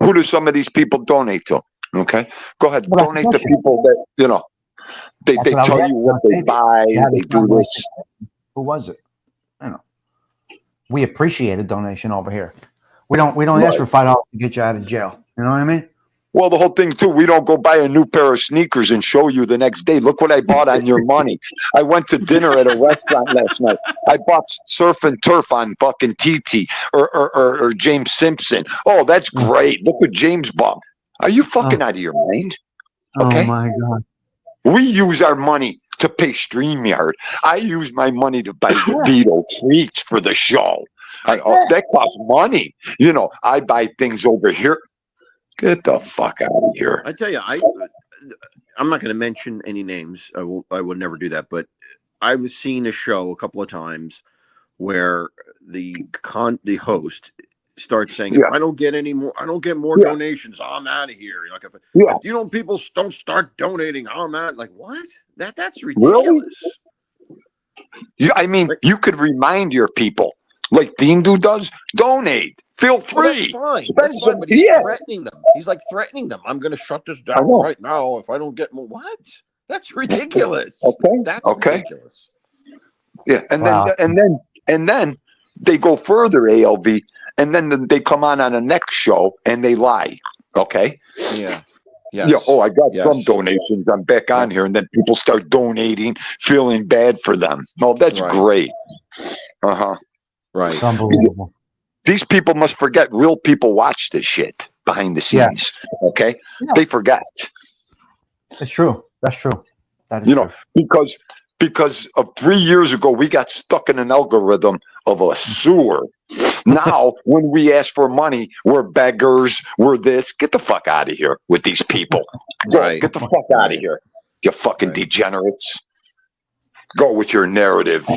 who do some of these people donate to? Okay, go ahead. Donate to people that they tell you what they buy. They do this. Who was it? We appreciate a donation over here. We don't ask for $5 to get you out of jail. You know what I mean? Well, the whole thing too, we don't go buy a new pair of sneakers and show you the next day. Look what I bought on your money. I went to dinner at a restaurant last night. I bought surf and turf on fucking TT or James Simpson. Oh, that's great. Look what James bought. Are you fucking out of your mind? Okay. Oh my God. We use our money to pay StreamYard. I use my money to buy Vito treats for the show. That costs money. I buy things over here. Get the fuck out of here! I tell you, I'm not going to mention any names. I would never do that. But I've seen a show a couple of times where the host starts saying, "If I don't get any more, I don't get more donations. I'm out of here." Like if people don't start donating, I'm out. Like what? That's ridiculous. Really? I mean, you could remind your people. Like Dindu does, donate. Feel free. Well, that's fine. But he's threatening them. He's like threatening them. I'm going to shut this down right now if I don't get more. What? That's ridiculous. Okay. That's ridiculous. Yeah, and then they go further, ALV, and then they come on a next show and they lie. Okay. Yeah. Yes. Yeah. Oh, I got some donations. I'm back on here, and then people start donating, feeling bad for them. Oh, that's great. Right. It's unbelievable. These people must forget real people watch this shit behind the scenes. Yeah. Okay. Yeah. They forget. It's true. That's true. That is true. Because of 3 years ago, we got stuck in an algorithm of a sewer. Now, when we ask for money, we're beggars. We're this. Get the fuck out of here with these people. Go, get the fuck out of here. You fucking degenerates. Go with your narrative.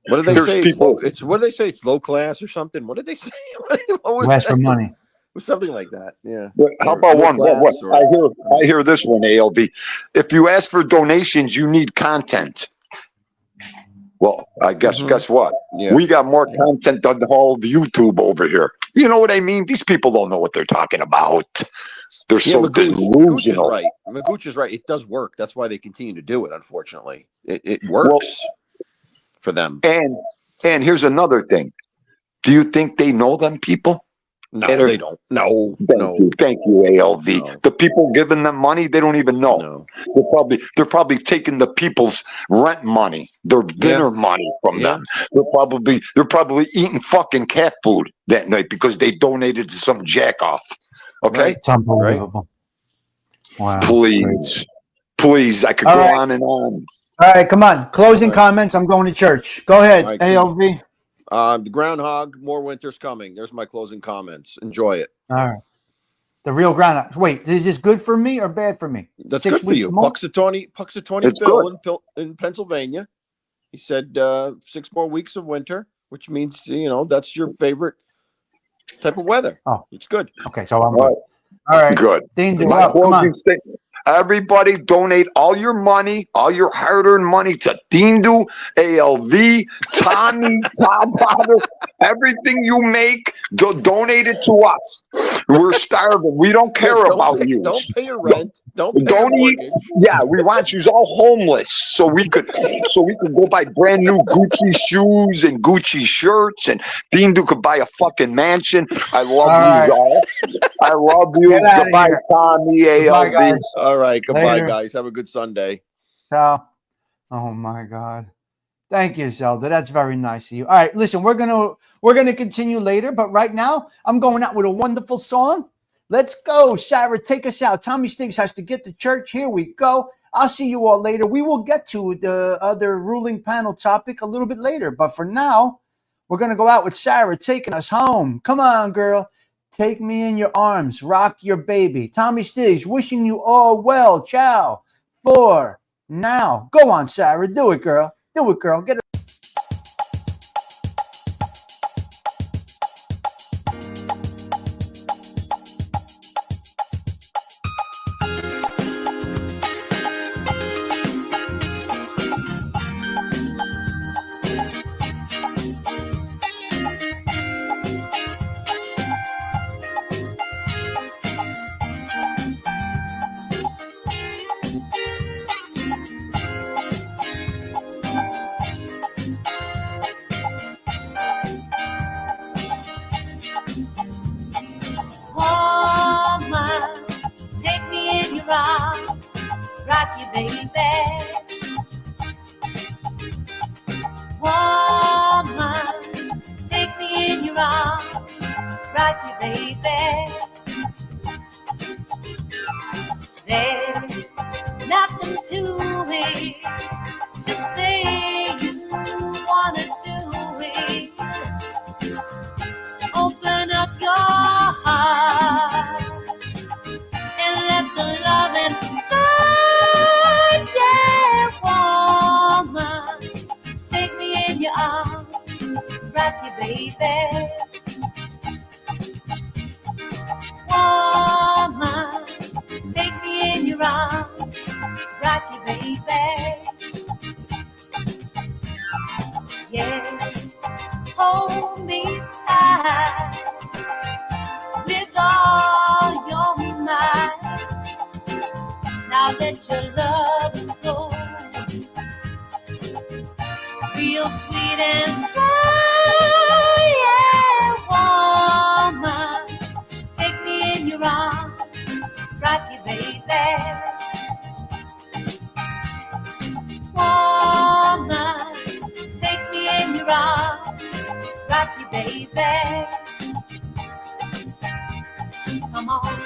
What did they say? What did they say? It's low class or something. What did they say? Ask for money. Something like that. Yeah. How about one? I hear this one, ALB. If you ask for donations, you need content. Well, I guess guess what? Yeah. We got more content than all of YouTube over here. You know what I mean? These people don't know what they're talking about. They're so delusional. Magooch is right. It does work. That's why they continue to do it. Unfortunately, it works for them. And here's another thing. Do you think they know them people? No, And they don't. No, Thank you, ALV. No. The people giving them money, they don't even know. no. They're probably taking the people's rent money, their dinner money from Yeah. them. They're probably eating fucking cat food that night because they donated to some jack off. Okay, Right. It's unbelievable. Wow. please, I could All go right. on and on. All right, come on. Closing All right. comments. I'm going to church. Go ahead, All right, ALV. The groundhog, more winter's coming. There's my closing comments. Enjoy it. All right. The real groundhog. Wait, is this good for me or bad for me? That's 6 good for weeks you. more? Puxatawny It's Phil in Pennsylvania. He said 6 more weeks of winter, which means that's your favorite type of weather. Oh. It's good. Okay, so I'm All right. All right. Good. Dean, do My up. Come on. closing statement. Everybody donate all your money, all your hard-earned money to Dindu, ALV, Tommy, Tom Potter. Everything you make, donate it to us. We're starving. We don't care about you. Don't pay your rent. Don't pay your Don't eat. mortgage. Yeah, we want you all homeless so we could go buy brand new Gucci shoes and Gucci shirts, and Dindu could buy a fucking mansion. I love you all. I love you. Get outta Goodbye, here. Tommy, Bye, ALV. guys. All right. Goodbye, Later. guys. Have a good Sunday. Ciao. Oh my God. Thank you, Zelda. That's very nice of you. All right, listen, we're gonna continue later, but right now I'm going out with a wonderful song. Let's go, Sarah. Take us out. Tommy Stigs has to get to church. Here we go. I'll see you all later. We will get to the other ruling panel topic a little bit later, but for now, we're gonna go out with Sarah taking us home. Come on, girl. Take me in your arms. Rock your baby. Tommy Stigs wishing you all well. Ciao. For now. Go on, Sarah. Do it, girl. Do it, girl. Get it. Woman, take me in your arms, rock you, baby. Woman, take me in your arms, rock you, baby. There's nothing to it, just say you wanna do it. Open up your heart and let the loving start. Yeah, woman, take me in your arms, rock you, baby. Woman, take me in your arms, rock you, baby. Yeah, hold me tight with all your might. Now let your love flow real sweet and slow. Yeah, woman, take me in your arms, rock you, baby. Woman, take me in your arms, rock you, baby. Come on.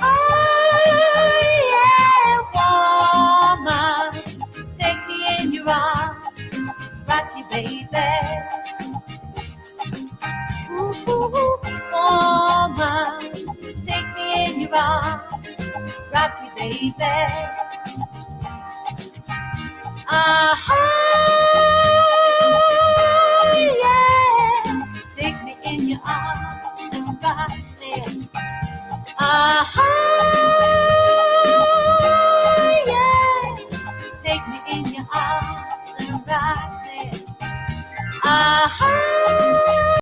Oh, yeah, woman, take me in your arms, rock you, baby. Ooh, woman, take me in your arms, rock you, baby. Yeah, take me in your arms and rock me. Yeah, take me in your arms and rock me.